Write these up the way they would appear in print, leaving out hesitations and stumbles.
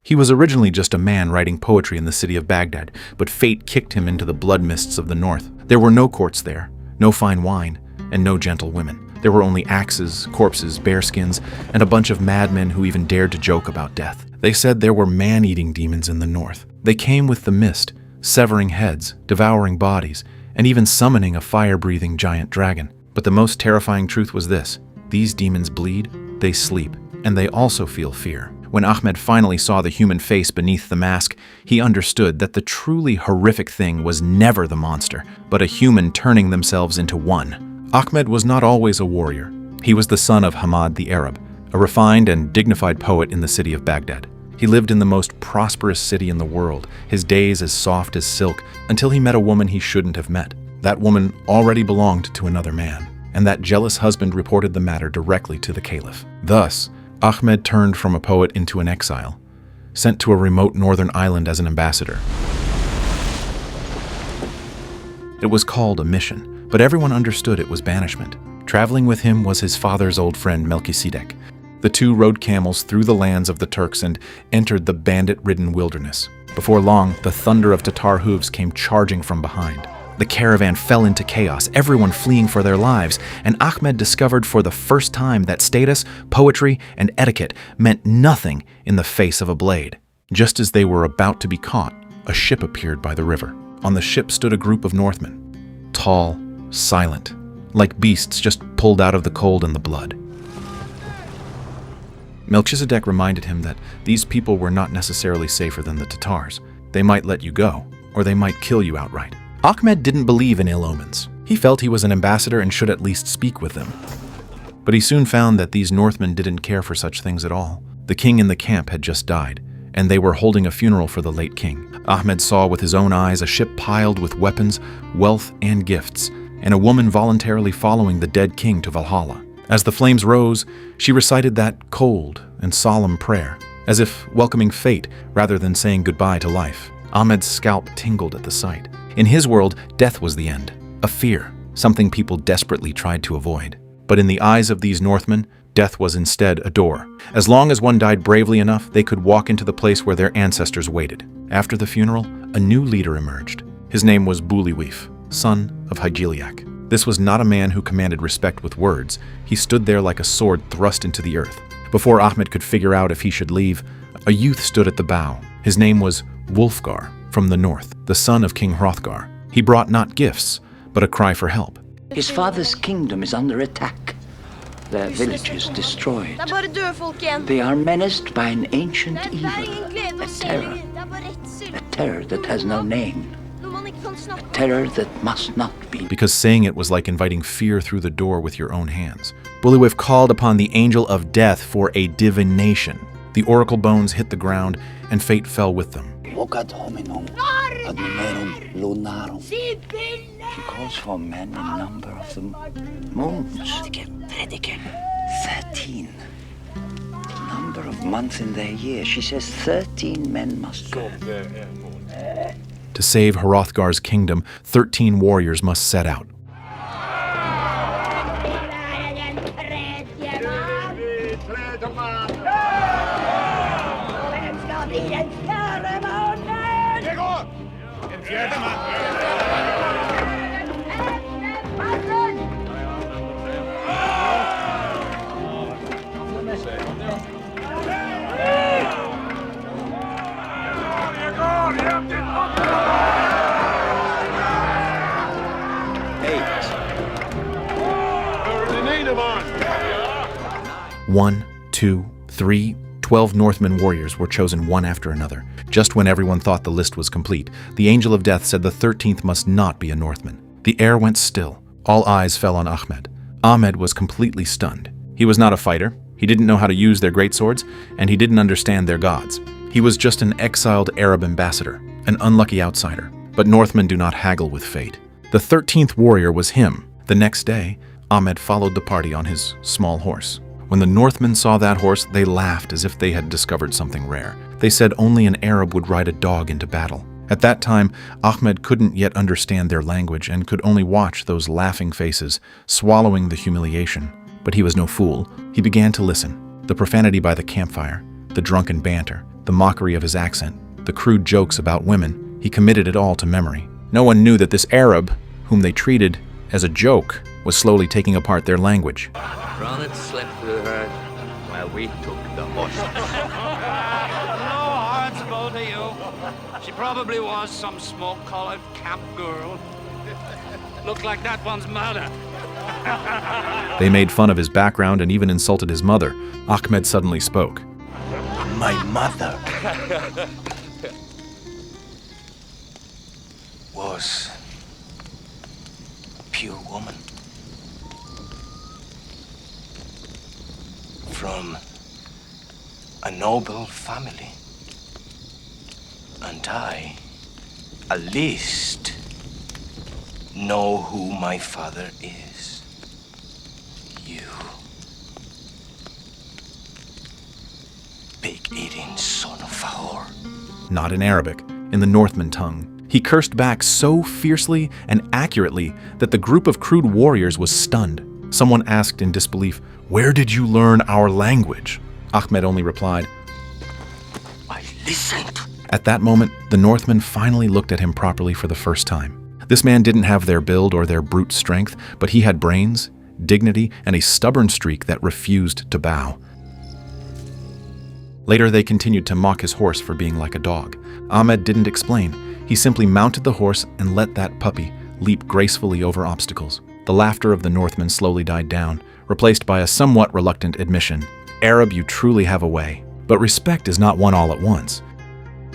He was originally just a man writing poetry in the city of Baghdad, but fate kicked him into the blood mists of the north. There were no courts there, no fine wine, and no gentle women. There were only axes, corpses, bearskins, and a bunch of madmen who even dared to joke about death. They said there were man-eating demons in the north. They came with the mist, severing heads, devouring bodies, and even summoning a fire-breathing giant dragon. But the most terrifying truth was this: these demons bleed, they sleep, and they also feel fear. When Ahmed finally saw the human face beneath the mask, he understood that the truly horrific thing was never the monster, but a human turning themselves into one. Ahmed was not always a warrior. He was the son of Hamad the Arab, a refined and dignified poet in the city of Baghdad. He lived in the most prosperous city in the world, his days as soft as silk, until he met a woman he shouldn't have met. That woman already belonged to another man, and that jealous husband reported the matter directly to the caliph. Thus, Ahmed turned from a poet into an exile, sent to a remote northern island as an ambassador. It was called a mission, but everyone understood it was banishment. Traveling with him was his father's old friend Melchizedek. The two rode camels through the lands of the Turks and entered the bandit-ridden wilderness. Before long, the thunder of Tatar hooves came charging from behind. The caravan fell into chaos, everyone fleeing for their lives, and Ahmed discovered for the first time that status, poetry, and etiquette meant nothing in the face of a blade. Just as they were about to be caught, a ship appeared by the river. On the ship stood a group of Northmen, tall, silent, like beasts just pulled out of the cold and the blood. Melchizedek reminded him that these people were not necessarily safer than the Tatars. They might let you go, or they might kill you outright. Ahmed didn't believe in ill omens. He felt he was an ambassador and should at least speak with them. But he soon found that these Northmen didn't care for such things at all. The king in the camp had just died, and they were holding a funeral for the late king. Ahmed saw with his own eyes a ship piled with weapons, wealth, and gifts, and a woman voluntarily following the dead king to Valhalla. As the flames rose, she recited that cold and solemn prayer, as if welcoming fate rather than saying goodbye to life. Ahmed's scalp tingled at the sight. In his world, death was the end, a fear, something people desperately tried to avoid. But in the eyes of these Northmen, death was instead a door. As long as one died bravely enough, they could walk into the place where their ancestors waited. After the funeral, a new leader emerged. His name was Buliwif, son of Hygiliak. This was not a man who commanded respect with words. He stood there like a sword thrust into the earth. Before Ahmed could figure out if he should leave, a youth stood at the bow. His name was Wulfgar, from the north, the son of King Hrothgar. He brought not gifts, but a cry for help. His father's kingdom is under attack. Their villages destroyed. They are menaced by an ancient evil, a terror that has no name. A terror that must not be. Because saying it was like inviting fear through the door with your own hands. Buliwif called upon the angel of death for a divination. The oracle bones hit the ground, and fate fell with them. She calls for men in number of the moons. 13. The number of months in their year. She says 13 men must go. To save Hrothgar's kingdom, 13 warriors must set out. One, 2, 3, 12 Northmen warriors were chosen one after another. Just when everyone thought the list was complete, the Angel of Death said the 13th must not be a Northman. The air went still. All eyes fell on Ahmed. Ahmed was completely stunned. He was not a fighter, he didn't know how to use their greatswords, and he didn't understand their gods. He was just an exiled Arab ambassador, an unlucky outsider. But Northmen do not haggle with fate. The 13th warrior was him. The next day, Ahmed followed the party on his small horse. When the Northmen saw that horse, they laughed as if they had discovered something rare. They said only an Arab would ride a dog into battle. At that time, Ahmed couldn't yet understand their language and could only watch those laughing faces, swallowing the humiliation. But he was no fool. He began to listen. The profanity by the campfire, The drunken banter, the mockery of his accent, the crude jokes about women, he committed it all to memory. No one knew that this Arab, whom they treated as a joke, was slowly taking apart their language. Run it slip through the herd while we took the horses. No hearts both of you. She probably was some smoke-collared camp girl. Looked like that one's mother. They made fun of his background and even insulted his mother. Ahmed suddenly spoke. My mother was a pure woman from a noble family, and I, at least, know who my father is. You. Pig-eating son of a whore. Not in Arabic, in the Northman tongue. He cursed back so fiercely and accurately that the group of crude warriors was stunned. Someone asked in disbelief, "Where did you learn our language?" Ahmed only replied, I listened. At that moment, the Northmen finally looked at him properly for the first time. This man didn't have their build or their brute strength, but he had brains, dignity, and a stubborn streak that refused to bow. Later, they continued to mock his horse for being like a dog. Ahmed didn't explain. He simply mounted the horse and let that puppy leap gracefully over obstacles. The laughter of the Northmen slowly died down, replaced by a somewhat reluctant admission. Arab, you truly have a way. But respect is not won all at once.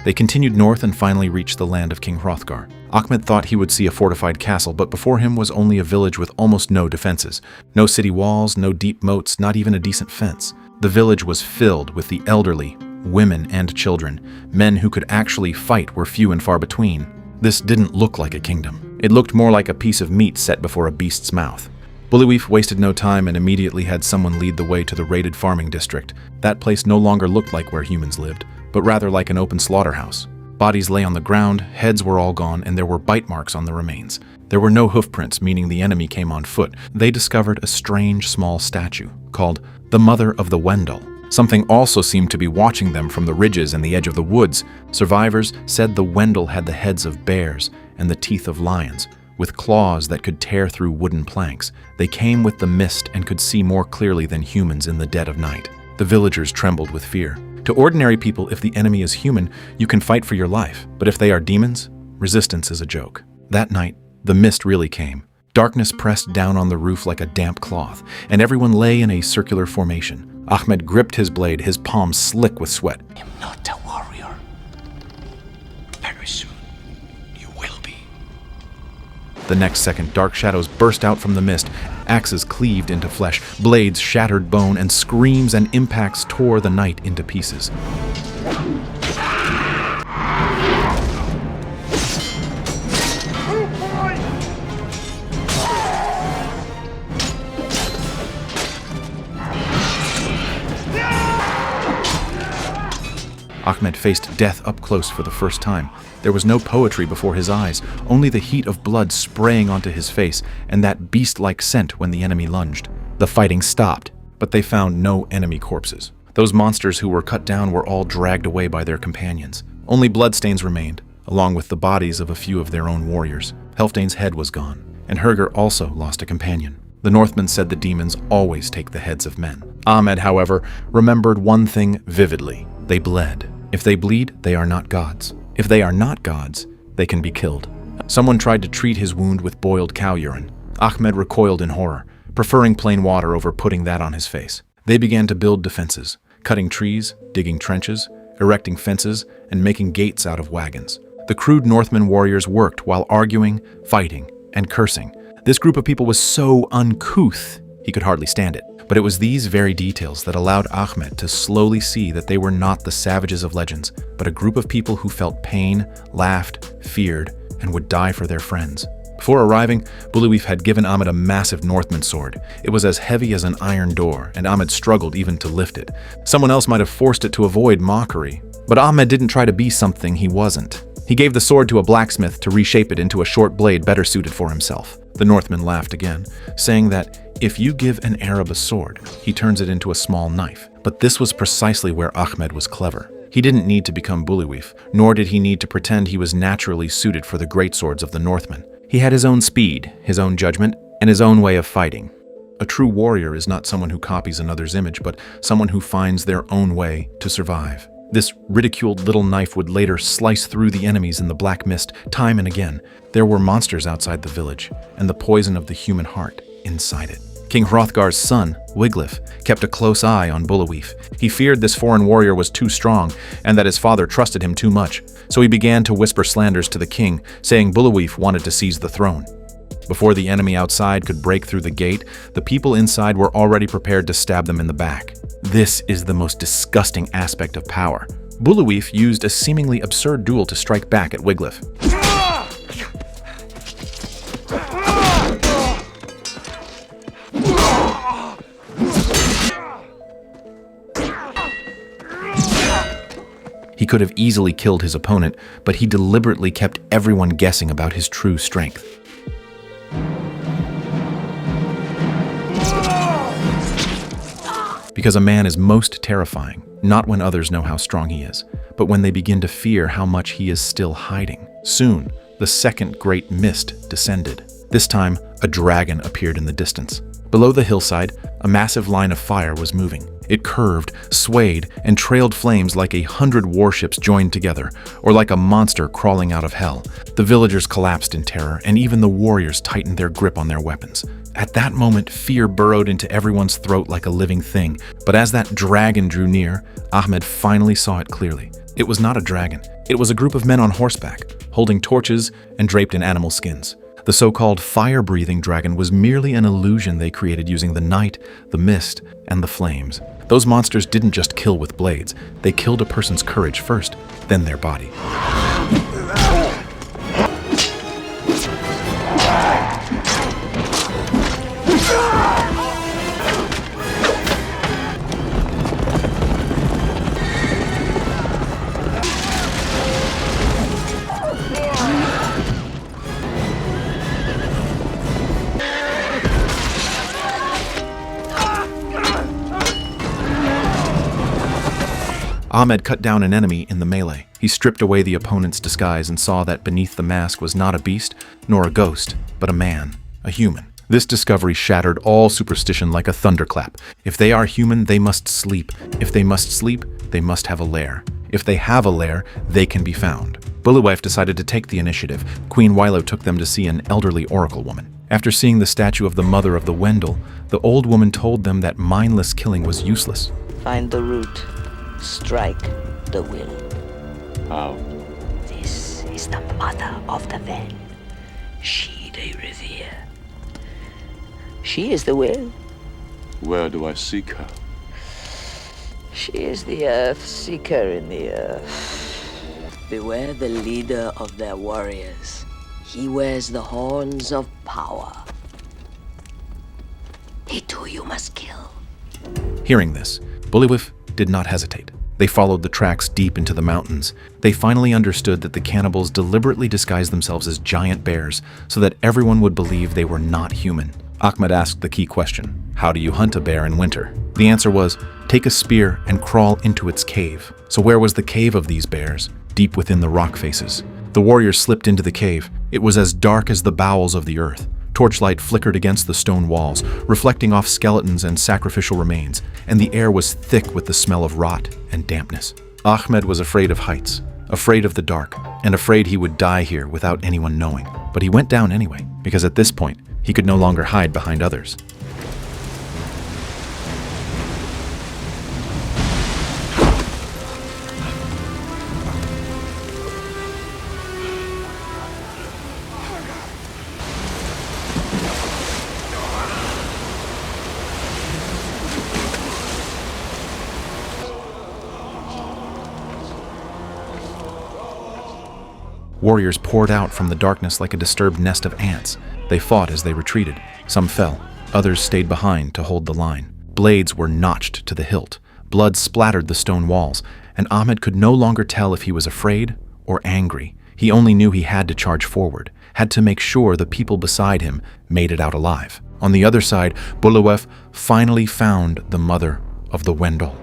They continued north and finally reached the land of King Hrothgar. Ahmed thought he would see a fortified castle, but before him was only a village with almost no defenses. No city walls, no deep moats, not even a decent fence. The village was filled with the elderly, women and children. Men who could actually fight were few and far between. This didn't look like a kingdom. It looked more like a piece of meat set before a beast's mouth. Bullywheef wasted no time and immediately had someone lead the way to the raided farming district. That place no longer looked like where humans lived, but rather like an open slaughterhouse. Bodies lay on the ground, heads were all gone, and there were bite marks on the remains. There were no hoofprints, meaning the enemy came on foot. They discovered a strange small statue called the Mother of the Wendell. Something also seemed to be watching them from the ridges and the edge of the woods. Survivors said the Wendell had the heads of bears and the teeth of lions, with claws that could tear through wooden planks. They came with the mist and could see more clearly than humans in the dead of night. The villagers trembled with fear. To ordinary people, if the enemy is human, you can fight for your life. But if they are demons, resistance is a joke. That night, the mist really came. Darkness pressed down on the roof like a damp cloth, and everyone lay in a circular formation. Ahmed gripped his blade, his palms slick with sweat. I'm not a warrior. Very soon, you will be. The next second, dark shadows burst out from the mist. Axes cleaved into flesh, blades shattered bone, and screams and impacts tore the night into pieces. Ahmed faced death up close for the first time. There was no poetry before his eyes, only the heat of blood spraying onto his face and that beast-like scent when the enemy lunged. The fighting stopped, but they found no enemy corpses. Those monsters who were cut down were all dragged away by their companions. Only bloodstains remained, along with the bodies of a few of their own warriors. Healfdane's head was gone, and Herger also lost a companion. The Northmen said the demons always take the heads of men. Ahmed, however, remembered one thing vividly. They bled. If they bleed, they are not gods. If they are not gods, they can be killed. Someone tried to treat his wound with boiled cow urine. Ahmed recoiled in horror, preferring plain water over putting that on his face. They began to build defenses, cutting trees, digging trenches, erecting fences, and making gates out of wagons. The crude Northman warriors worked while arguing, fighting, and cursing. This group of people was so uncouth, he could hardly stand it. But it was these very details that allowed Ahmed to slowly see that they were not the savages of legends, but a group of people who felt pain, laughed, feared, and would die for their friends. Before arriving, Bullywheef had given Ahmed a massive Northman sword. It was as heavy as an iron door, and Ahmed struggled even to lift it. Someone else might have forced it to avoid mockery, but Ahmed didn't try to be something he wasn't. He gave the sword to a blacksmith to reshape it into a short blade better suited for himself. The Northman laughed again, saying that if you give an Arab a sword, he turns it into a small knife. But this was precisely where Ahmed was clever. He didn't need to become Buliwif, nor did he need to pretend he was naturally suited for the greatswords of the Northmen. He had his own speed, his own judgment, and his own way of fighting. A true warrior is not someone who copies another's image, but someone who finds their own way to survive. This ridiculed little knife would later slice through the enemies in the black mist time and again. There were monsters outside the village, and the poison of the human heart inside it. King Hrothgar's son, Wiglaf, kept a close eye on Buliwif. He feared this foreign warrior was too strong, and that his father trusted him too much. So he began to whisper slanders to the king, saying Buliwif wanted to seize the throne. Before the enemy outside could break through the gate, the people inside were already prepared to stab them in the back. This is the most disgusting aspect of power. Buliwif used a seemingly absurd duel to strike back at Wiglaf. He could have easily killed his opponent, but he deliberately kept everyone guessing about his true strength. Because a man is most terrifying, not when others know how strong he is, but when they begin to fear how much he is still hiding. Soon, the second great mist descended. This time, a dragon appeared in the distance. Below the hillside, a massive line of fire was moving. It curved, swayed, and trailed flames like 100 warships joined together, or like a monster crawling out of hell. The villagers collapsed in terror, and even the warriors tightened their grip on their weapons. At that moment, fear burrowed into everyone's throat like a living thing. But as that dragon drew near, Ahmed finally saw it clearly. It was not a dragon. It was a group of men on horseback, holding torches and draped in animal skins. The so-called fire-breathing dragon was merely an illusion they created using the night, the mist, and the flames. Those monsters didn't just kill with blades. They killed a person's courage first, then their body. Ahmed cut down an enemy in the melee. He stripped away the opponent's disguise and saw that beneath the mask was not a beast, nor a ghost, but a man, a human. This discovery shattered all superstition like a thunderclap. If they are human, they must sleep. If they must sleep, they must have a lair. If they have a lair, they can be found. Buliwif decided to take the initiative. Queen Wilo took them to see an elderly oracle woman. After seeing the statue of the mother of the Wendell, the old woman told them that mindless killing was useless. Find the root. Strike the will. How? This is the mother of the Ven. She they revere. She is the will. Where do I seek her? She is the earth. Seek her in the earth. Beware the leader of their warriors. He wears the horns of power. He too you must kill. Hearing this, Buliwif did not hesitate. They followed the tracks deep into the mountains. They finally understood that the cannibals deliberately disguised themselves as giant bears so that everyone would believe they were not human. Ahmed asked the key question: how do you hunt a bear in winter? The answer was, take a spear and crawl into its cave. So where was the cave of these bears? Deep within the rock faces. The warriors slipped into the cave. It was as dark as the bowels of the earth. Torchlight flickered against the stone walls, reflecting off skeletons and sacrificial remains, and the air was thick with the smell of rot and dampness. Ahmed was afraid of heights, afraid of the dark, and afraid he would die here without anyone knowing. But he went down anyway, because at this point, he could no longer hide behind others. Warriors poured out from the darkness like a disturbed nest of ants. They fought as they retreated. Some fell. Others stayed behind to hold the line. Blades were notched to the hilt. Blood splattered the stone walls, and Ahmed could no longer tell if he was afraid or angry. He only knew he had to charge forward, had to make sure the people beside him made it out alive. On the other side, Buluwef finally found the mother of the Wendel.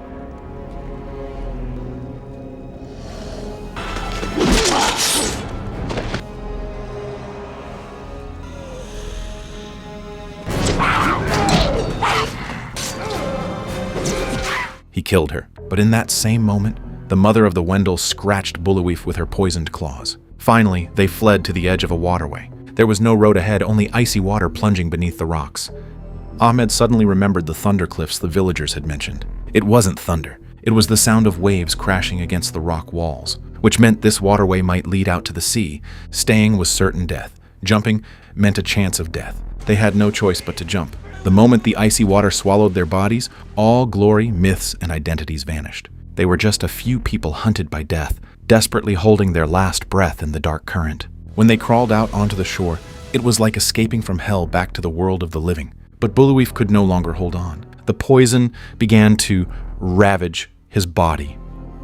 He killed her, but in that same moment, the mother of the Wendel scratched Buluwef with her poisoned claws. Finally, they fled to the edge of a waterway. There was no road ahead, only icy water plunging beneath the rocks. Ahmed suddenly remembered the thunder cliffs the villagers had mentioned. It wasn't thunder. It was the sound of waves crashing against the rock walls, which meant this waterway might lead out to the sea. Staying was certain death. Jumping meant a chance of death. They had no choice but to jump. The moment the icy water swallowed their bodies, all glory, myths, and identities vanished. They were just a few people hunted by death, desperately holding their last breath in the dark current. When they crawled out onto the shore, it was like escaping from hell back to the world of the living. But Buluwef could no longer hold on. The poison began to ravage his body.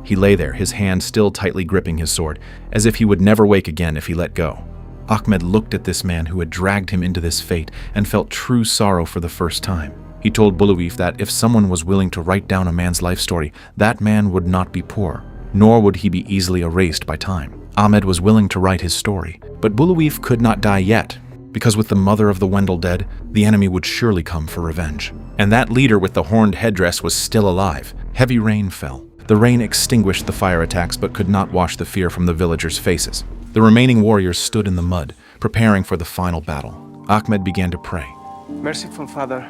He lay there, his hand still tightly gripping his sword, as if he would never wake again if he let go. Ahmed looked at this man who had dragged him into this fate and felt true sorrow for the first time. He told Buluwef that if someone was willing to write down a man's life story, that man would not be poor, nor would he be easily erased by time. Ahmed was willing to write his story, but Buluwef could not die yet, because with the mother of the Wendel dead, the enemy would surely come for revenge. And that leader with the horned headdress was still alive. Heavy rain fell. The rain extinguished the fire attacks but could not wash the fear from the villagers' faces. The remaining warriors stood in the mud, preparing for the final battle. Ahmed began to pray. Merciful Father,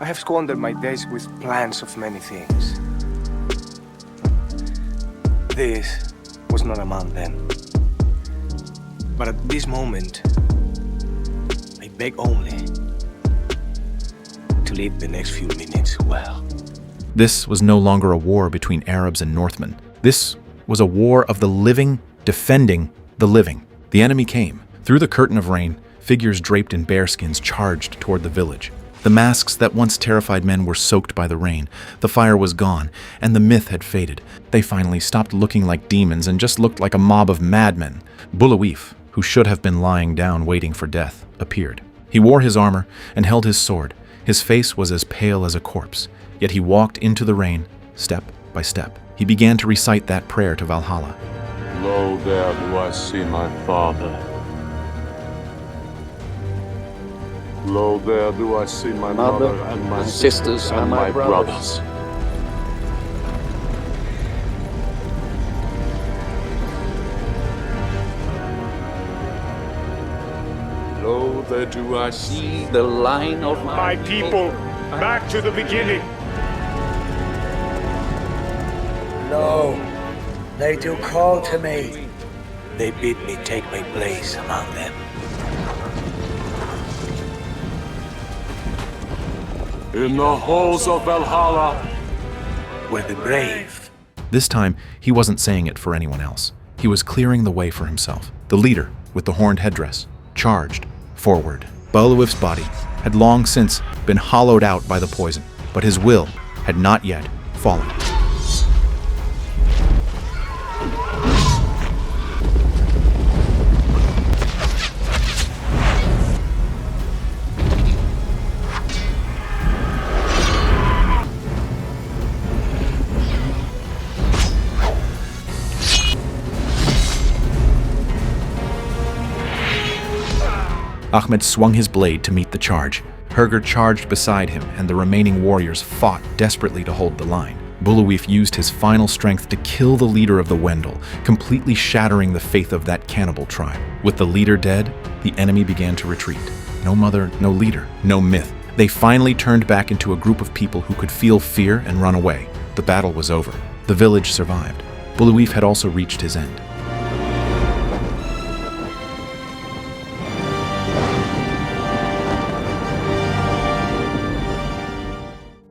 I have squandered my days with plans of many things. This was not among them. But at this moment, I beg only to live the next few minutes well. This was no longer a war between Arabs and Northmen. This was a war of the living defending the living. The enemy came. Through the curtain of rain, figures draped in bearskins charged toward the village. The masks that once terrified men were soaked by the rain. The fire was gone, and the myth had faded. They finally stopped looking like demons and just looked like a mob of madmen. Buluwef, who should have been lying down waiting for death, appeared. He wore his armor and held his sword. His face was as pale as a corpse, yet he walked into the rain, step by step. He began to recite that prayer to Valhalla. Lo, there do I see my father. Lo, there do I see my mother and my sisters and my brothers. Lo, there do I see the line of my people, back to the beginning. Lo, they do call to me. They bid me take my place among them. In the halls of Valhalla, Where the brave. This time, he wasn't saying it for anyone else. He was clearing the way for himself. The leader, with the horned headdress, charged forward. Buluwef's body had long since been hollowed out by the poison, but his will had not yet fallen. Ahmed swung his blade to meet the charge. Herger charged beside him, and the remaining warriors fought desperately to hold the line. Buluwef used his final strength to kill the leader of the Wendel, completely shattering the faith of that cannibal tribe. With the leader dead, the enemy began to retreat. No mother, no leader, no myth. They finally turned back into a group of people who could feel fear and run away. The battle was over. The village survived. Buluwef had also reached his end.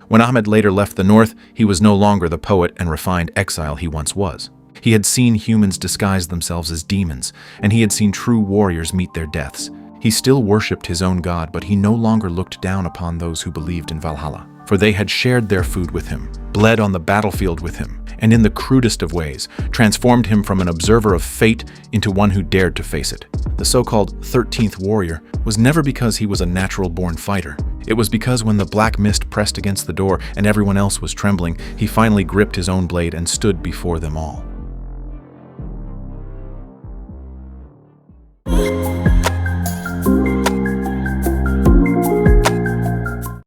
When Ahmed later left the north, he was no longer the poet and refined exile he once was. He had seen humans disguise themselves as demons, and he had seen true warriors meet their deaths. He still worshipped his own god, but he no longer looked down upon those who believed in Valhalla. for they had shared their food with him, bled on the battlefield with him, and in the crudest of ways, transformed him from an observer of fate into one who dared to face it. The so-called 13th warrior was never because he was a natural-born fighter. It was because when the black mist pressed against the door and everyone else was trembling, he finally gripped his own blade and stood before them all.